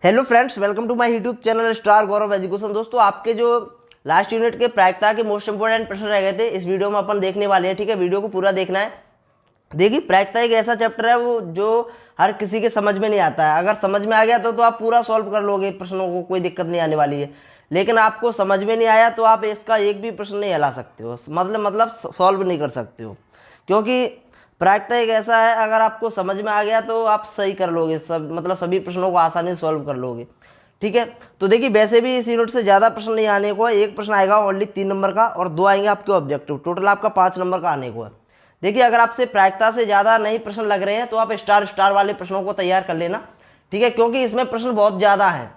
Hello friends, welcome to my YouTube channel star Gaurav education. दोस्तों, आपके जो लास्ट यूनिट के प्रायिकता के मोस्ट इंपोर्टेंट प्रश्न रह गए थे, इस वीडियो में अपन देखने वाले हैं। ठीक है, वीडियो को पूरा देखना है। देखिए, प्रायिकता एक ऐसा चैप्टर है वो जो हर किसी के समझ में नहीं आता है। अगर समझ में आ गया तो आप पूरा सॉल्व कर लोगे प्रश्नों को, कोई दिक्कत नहीं आने वाली है। लेकिन आपको समझ में नहीं आया तो आप इसका एक भी प्रश्न नहीं हला सकते हो, मतलब सॉल्व नहीं कर सकते हो। क्योंकि प्रायिकता एक ऐसा है, अगर आपको समझ में आ गया तो आप सही कर लोगे, सभी प्रश्नों को आसानी से सॉल्व कर लोगे। ठीक है, तो देखिए, वैसे भी इस यूनिट से ज़्यादा प्रश्न नहीं आने को है। एक प्रश्न आएगा ओनली 3 नंबर का और 2 आएंगे आपके ऑब्जेक्टिव। टोटल आपका 5 नंबर का आने को है। देखिए, अगर आपसे प्रायिकता से ज़्यादा नहीं प्रश्न लग रहे हैं तो आप स्टार स्टार वाले प्रश्नों को तैयार कर लेना। ठीक है, क्योंकि इसमें प्रश्न बहुत ज़्यादा हैं।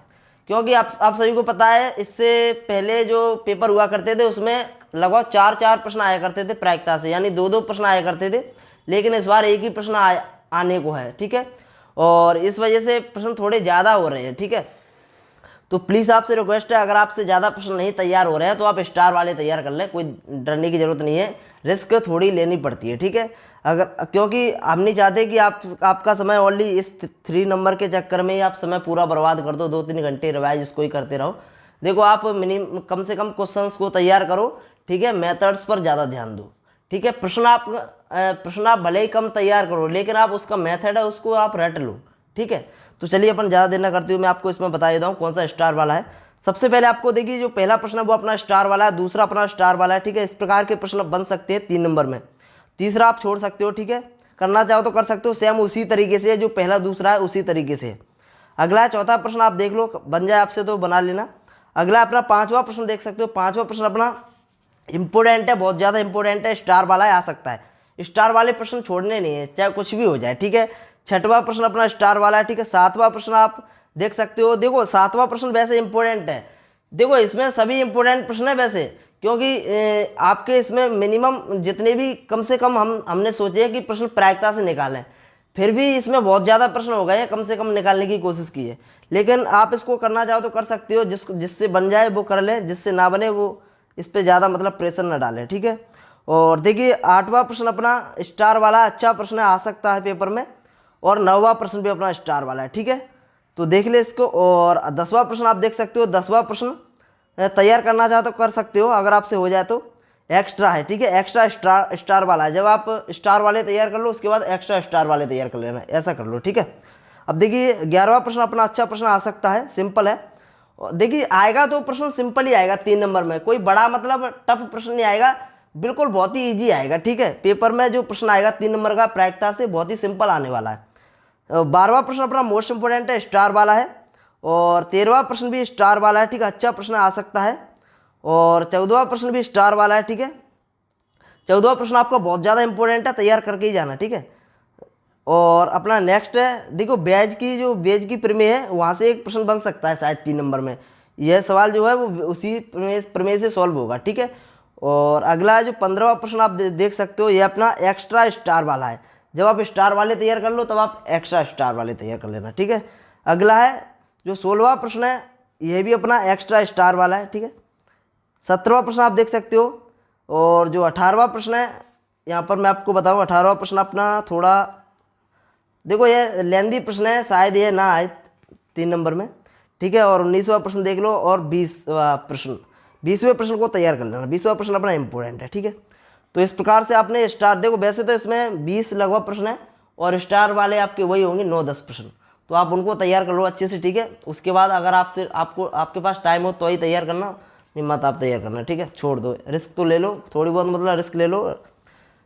क्योंकि आप सभी को पता है, इससे पहले जो पेपर हुआ करते थे उसमें लगभग 4 प्रश्न आया करते थे प्रायिकता से, यानी 2 प्रश्न आया करते थे। लेकिन इस बार एक ही प्रश्न आने को है। ठीक है, और इस वजह से प्रश्न थोड़े ज़्यादा हो रहे हैं। ठीक है, तो प्लीज़ आपसे रिक्वेस्ट है, अगर आपसे ज़्यादा प्रश्न नहीं तैयार हो रहे हैं तो आप स्टार वाले तैयार कर लें। कोई डरने की ज़रूरत नहीं है, रिस्क थोड़ी लेनी पड़ती है। ठीक है, अगर क्योंकि हम नहीं चाहते कि आपका समय ओनली इस 3 नंबर के चक्कर में ही आप समय पूरा बर्बाद कर दो। 2-3 घंटे रिवाइज इसको ही करते रहो। देखो, आप मिनिमम कम से कम क्वेश्चंस को तैयार करो। ठीक है, मेथड्स पर ज़्यादा ध्यान दो। ठीक है, प्रश्न आप भले ही कम तैयार करो, लेकिन आप उसका मेथड है उसको आप रट लो। ठीक है, तो चलिए अपन ज़्यादा देर ना करते हुए मैं आपको इसमें बता देता हूँ कौन सा स्टार वाला है। सबसे पहले आपको देखिए, जो पहला प्रश्न है वो अपना स्टार वाला है, दूसरा अपना स्टार वाला है। ठीक है, इस प्रकार के प्रश्न बन सकते हैं 3 नंबर में। तीसरा आप छोड़ सकते हो। ठीक है, करना चाहो तो कर सकते हो, सेम उसी तरीके से जो पहला दूसरा है उसी तरीके से। अगला है चौथा प्रश्न, आप देख लो, बन जाए आपसे तो बना लेना। अगला अपना 5वां प्रश्न देख सकते हो। 5वां प्रश्न अपना इंपोर्टेंट है, बहुत ज़्यादा इंपोर्टेंट है, स्टार वाला है, आ सकता है। स्टार वाले प्रश्न छोड़ने नहीं है, चाहे कुछ भी हो जाए। ठीक है, 6वां प्रश्न अपना स्टार वाला है। ठीक है, 7वां प्रश्न आप देख सकते हो। देखो, 7वां प्रश्न वैसे इंपॉर्टेंट है। देखो, इसमें सभी इंपॉर्टेंट प्रश्न है वैसे, क्योंकि आपके इसमें मिनिमम जितने भी कम से कम हमने सोचे हैं कि प्रश्न प्रायिकता से निकालें, फिर भी इसमें बहुत ज़्यादा प्रश्न हो गए हैं, कम से कम निकालने की कोशिश की है। लेकिन आप इसको करना चाहो तो कर सकते हो, जिससे बन जाए वो कर ले, जिससे ना बने वो इस पर ज़्यादा प्रेशर न डालें। ठीक है, और देखिए 8वां प्रश्न अपना स्टार वाला अच्छा प्रश्न आ सकता है पेपर में, और 9वां प्रश्न भी अपना स्टार वाला है। ठीक है, तो देख ले इसको। और 10वां प्रश्न आप देख सकते हो। 10वां प्रश्न तैयार करना चाहो तो कर सकते हो, अगर आपसे हो जाए तो। एक्स्ट्रा है। ठीक है, एक्स्ट्रा स्टार वाला है। जब आप स्टार वाले तैयार कर लो उसके बाद एक्स्ट्रा स्टार वाले तैयार कर लेना, ऐसा कर लो। ठीक है, अब देखिए 11वां प्रश्न अपना अच्छा प्रश्न आ सकता है, सिंपल है। देखिए, आएगा तो प्रश्न सिंपल ही आएगा 3 नंबर में, कोई बड़ा टफ प्रश्न नहीं आएगा, बिल्कुल बहुत ही इजी आएगा। ठीक है, पेपर में जो प्रश्न आएगा 3 नंबर का प्रायिकता से बहुत ही सिंपल आने वाला है। 12वां प्रश्न अपना मोस्ट इंपोर्टेंट है, स्टार वाला है। और 13वां प्रश्न भी स्टार वाला है। ठीक है, अच्छा प्रश्न आ सकता है। और 14वां प्रश्न भी स्टार वाला है। ठीक है, 14वां प्रश्न आपका बहुत ज़्यादा इंपॉर्टेंट है, तैयार करके ही जाना। ठीक है, और अपना नेक्स्ट है, देखो बेज की प्रमेय है, वहाँ से एक प्रश्न बन सकता है शायद 3 नंबर में। यह सवाल जो है वो उसी प्रमेय से सॉल्व होगा। ठीक है, और अगला है जो 15वां प्रश्न आप देख सकते हो, ये अपना एक्स्ट्रा स्टार वाला है। जब आप स्टार वाले तैयार कर लो तब आप एक्स्ट्रा स्टार वाले तैयार कर लेना। ठीक है, अगला है जो 16वां प्रश्न है, यह भी अपना एक्स्ट्रा स्टार वाला है। ठीक है, 17वां प्रश्न आप देख सकते हो। और जो 18वां प्रश्न है, यहाँ पर मैं आपको बताऊँ, 18वां प्रश्न अपना थोड़ा, देखो ये लेंदी प्रश्न है, शायद ये ना आए 3 नंबर में। ठीक है, और 19वां प्रश्न देख लो, और 20वें प्रश्न को तैयार कर लेना। 20वां प्रश्न अपना इंपॉर्टेंट है। ठीक है, तो इस प्रकार से आपने स्टार, देखो वैसे तो इसमें 20 लगभग प्रश्न है, और स्टार वाले आपके वही होंगे 9-10 प्रश्न, तो आप उनको तैयार कर लो अच्छे से। ठीक है, उसके बाद अगर आपके पास टाइम हो तो ही तैयार करना, नहीं मत आप तैयार करना। ठीक है, छोड़ दो, रिस्क तो ले लो थोड़ी बहुत, रिस्क ले लो,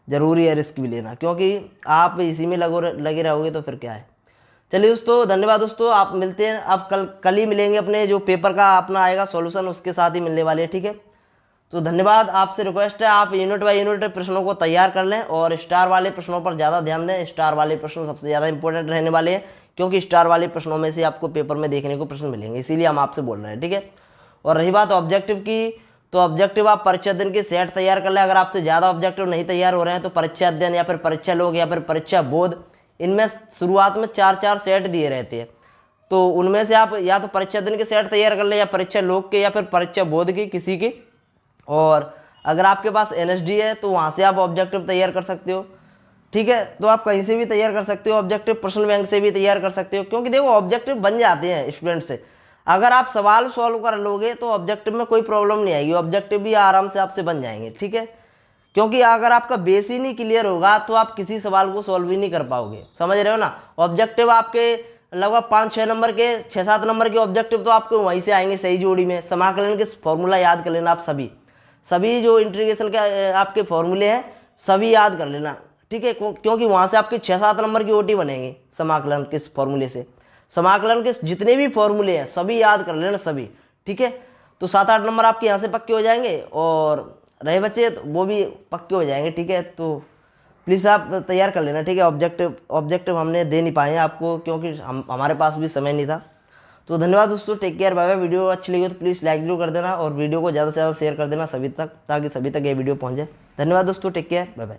ज़रूरी है रिस्क भी लेना, क्योंकि आप इसी में लगे रहोगे तो फिर क्या है। चलिए दोस्तों, धन्यवाद दोस्तों, आप मिलते हैं, आप कल ही मिलेंगे, अपने जो पेपर का अपना आएगा सॉल्यूशन उसके साथ ही मिलने वाले हैं। ठीक है, तो धन्यवाद। आपसे रिक्वेस्ट है, आप यूनिट बाय यूनिट प्रश्नों को तैयार कर लें, और स्टार वाले प्रश्नों पर ज़्यादा ध्यान दें। स्टार वाले प्रश्न सबसे ज़्यादा इंपॉर्टेंट रहने वाले हैं, क्योंकि स्टार वाले प्रश्नों में से आपको पेपर में देखने को प्रश्न मिलेंगे, इसीलिए हम आपसे बोल रहे हैं। ठीक है, और रही बात ऑब्जेक्टिव की, तो ऑब्जेक्टिव आप परीक्षा अध्ययन के सेट तैयार कर लें। अगर आपसे ज़्यादा ऑब्जेक्टिव नहीं तैयार हो रहे हैं तो परीक्षा अध्ययन या फिर परीक्षा लोग या फिर परीक्षा बोध, इनमें शुरुआत में 4-4 सेट दिए रहते हैं, तो उनमें से आप या तो परीक्षा अध्ययन के सेट तैयार कर लें, या परीक्षा लोग के, या फिर परीक्षा बोध के किसी के। और अगर आपके पास NSD है तो वहाँ से आप ऑब्जेक्टिव तैयार कर सकते हो। ठीक है। तो आप कहीं से भी तैयार कर सकते हो ऑब्जेक्टिव, प्रश्न बैंक से भी तैयार कर सकते हो, क्योंकि देखो ऑब्जेक्टिव बन जाते हैं स्टूडेंट से। अगर आप सवाल सॉल्व कर लोगे तो ऑब्जेक्टिव में कोई प्रॉब्लम नहीं आएगी, ऑब्जेक्टिव भी आराम से आपसे बन जाएंगे, ठीक है। क्योंकि अगर आपका बेस ही नहीं क्लियर होगा तो आप किसी सवाल को सॉल्व ही नहीं कर पाओगे, समझ रहे हो ना। ऑब्जेक्टिव आपके लगभग 5-6 नंबर के, 6-7 नंबर के ऑब्जेक्टिव तो आपको वहीं से आएंगे सही जोड़ी में। समाकलन के फॉर्मूला याद कर लेना आप सभी, सभी जो इंटीग्रेशन के आपके फॉर्मूले हैं सभी याद कर लेना, ठीक है। क्योंकि वहाँ से आपके 6-7 नंबर की ओटी बनेंगे समाकलन के फॉर्मूले से। समाकलन के जितने भी फॉर्मूले हैं सभी याद कर लेना सभी, ठीक है। तो 7-8 नंबर आपके यहाँ से पक्के हो जाएंगे, और रहे बच्चे तो वो भी पक्के हो जाएंगे, ठीक है। तो प्लीज़ आप तैयार कर लेना, ठीक है। ऑब्जेक्टिव हमने दे नहीं पाए हैं आपको, क्योंकि हमारे पास भी समय नहीं था। तो धन्यवाद दोस्तों, take care, bye bye. Video अच्छी लगी तो प्लीज़ लाइक जरूर कर देना, और वीडियो को ज़्यादा से ज़्यादा शेयर कर देना सभी तक, ताकि सभी तक ये वीडियो पहुँचे। धन्यवाद दोस्तों, टेक केयर, बाय बाय।